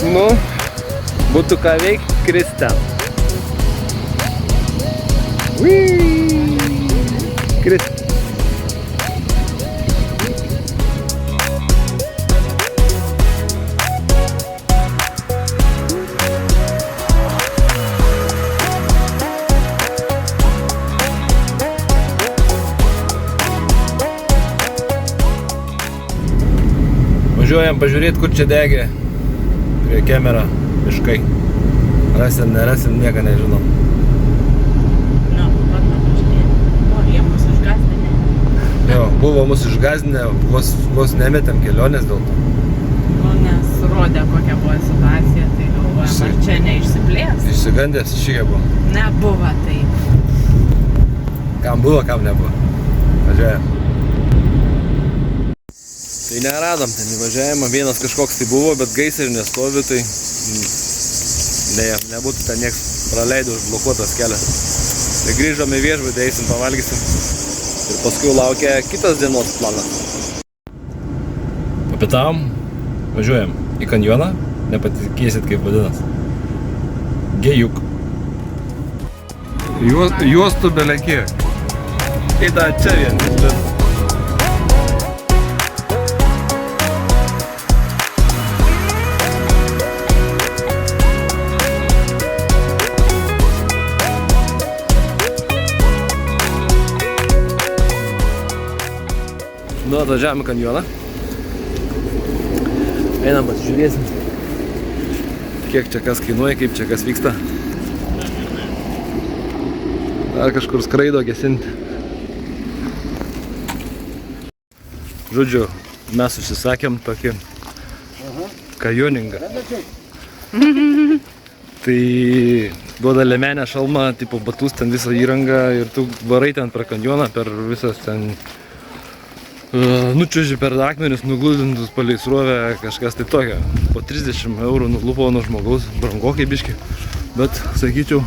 Nu, būtų ką veikti, krist ten. Krist. Važiuojam pažiūrėti, kur čia degė. Prie Kemerio miškai. Rasim, nerasim, nieko nežinau. Nu, vat pažiūrėti. O, jie mus išgazdinė. Jo, buvo mus išgazdinę, vos nemetėm kelionės dėl to. Nu, nes rodė, kokia buvo situacija, tai galvojam, ar čia neišsiplės. Išsigandęs šikė buvo. Nebuvo taip. Kam buvo, kam nebuvo. Važiuojam. Tai neradom ten įvažiavimą, vienas kažkoks tai buvo, bet gaisrį nestovi, tai nebūtų ten nieks praleido užblokuotas kelias. Tai grįžom į viešbutį, eisim, pavalgysim ir paskui laukia kitas dienos planas. Papietavom, važiuojam į kanjoną, nepatikėsit kaip vadinas. Gėjuk. Juostų belekiek. Kai da čia vienas, bet... Nu, atvažiavam į kanjoną. Einam pasižiūrėsim, kiek čia kas kainuoja, kaip čia kas vyksta. Dar kažkur skraido gesinti. Žodžiu, mes užsisakėm tokį kajoningą. Tai duoda liemenę, šalmą, tipo batus, ten visą įrangą ir tu varai ten per kanjoną, per visas ten nučiuži per akmenis, nugludintus palei srovę, kažkas tai tokio. Po 30 eurų nulupo nuo žmogaus, brangokai biški, bet, sakyčiau,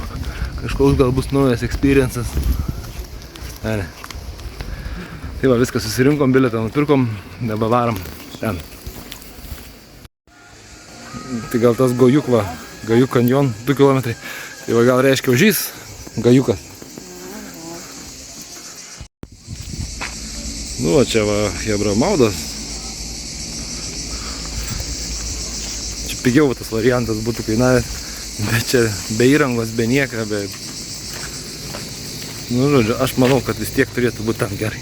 kažkoks gal bus naujas experiences. Ne. Tai va, viską susirinkom, bilietą nupirkom, nebavarom ten. Tai gal tas Gajuk va, Gajuk kanjon, 2 kilometrai. Tai va, gal reiškia užys, Gajukas. Nu, va čia va, hebra maudas. Čia pigiau tas variantas būtų kainavęs, bet čia be įrangos, be nieka, be... Nu, žodžiu, aš manau, kad vis tiek turėtų būti tam gerai.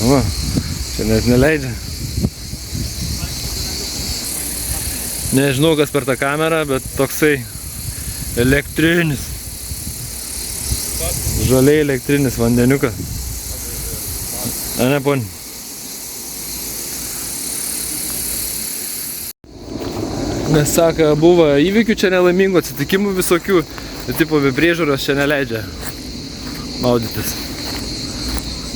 Nu, va, čia net neleidžia. Nežinau, kas per tą kamerą, bet toksai elektrinis. Žaliai elektrinis vandeniukas. A ne, poni? Nes sako, buvo įvykių čia nelaimingų, atsitikimų visokių, tai tipo be priežiūros čia neleidžia maudytis.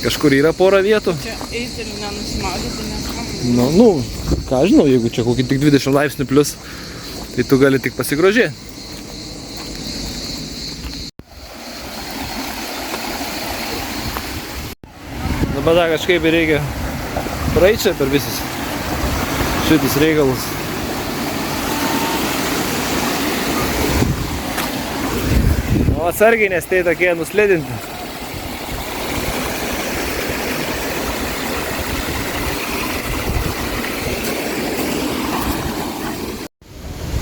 Kažkur yra pora vietų. Čia eiti ir nenusimaudyti, nes Nu, ką žinau, jeigu čia kokį tik 20 laipsnių plius, tai tu gali tik pasigrožėti. Dabar dar kažkaip reikia praeit čia per visus šitus reikalus. O atsargiai, nes tai tokie nuslidinti.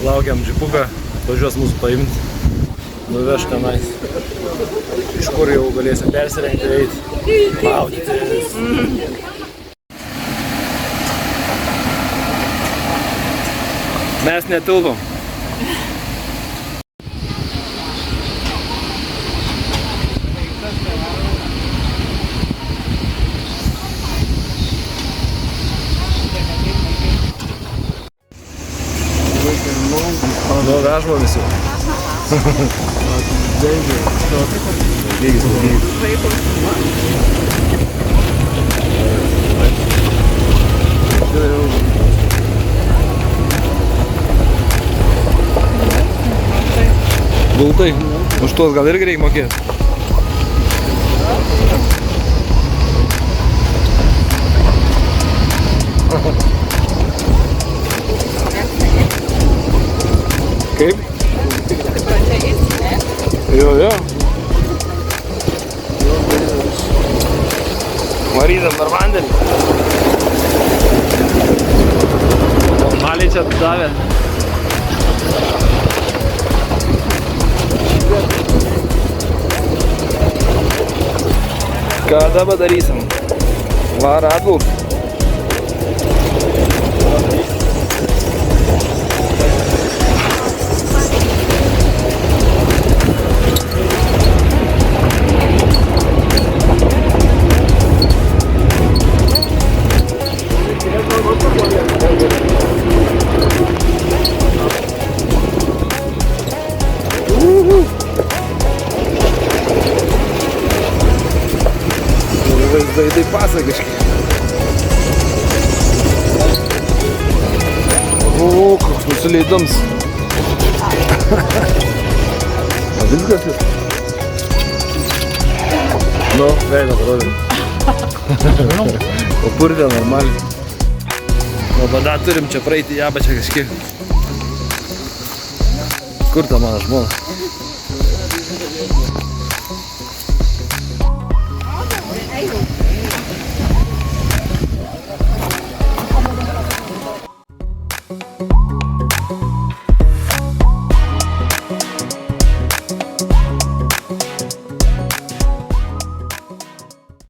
Laukiam džipuką, atvažiuos mūsų paimti, nuveš tenais, iš kur jau galėsim persirengti ir eiti, maudytis. Mes netilpam. Nu, vežmo visi. Lygis. Gultai. Už tuos gal irgi reikia mokėti. Kaip? Jo. Varytam dar vandenį. Normaliai čia davė. Ką dabar darysim? Var atbūk. Vaizdai tai pasakiškai. O, koks nusileidams. O viskas jau. Nu, veidą parodėm. O purvė normaliai. O bada turim čia praeiti į apačią kažkiek. Kur ta mano žmona?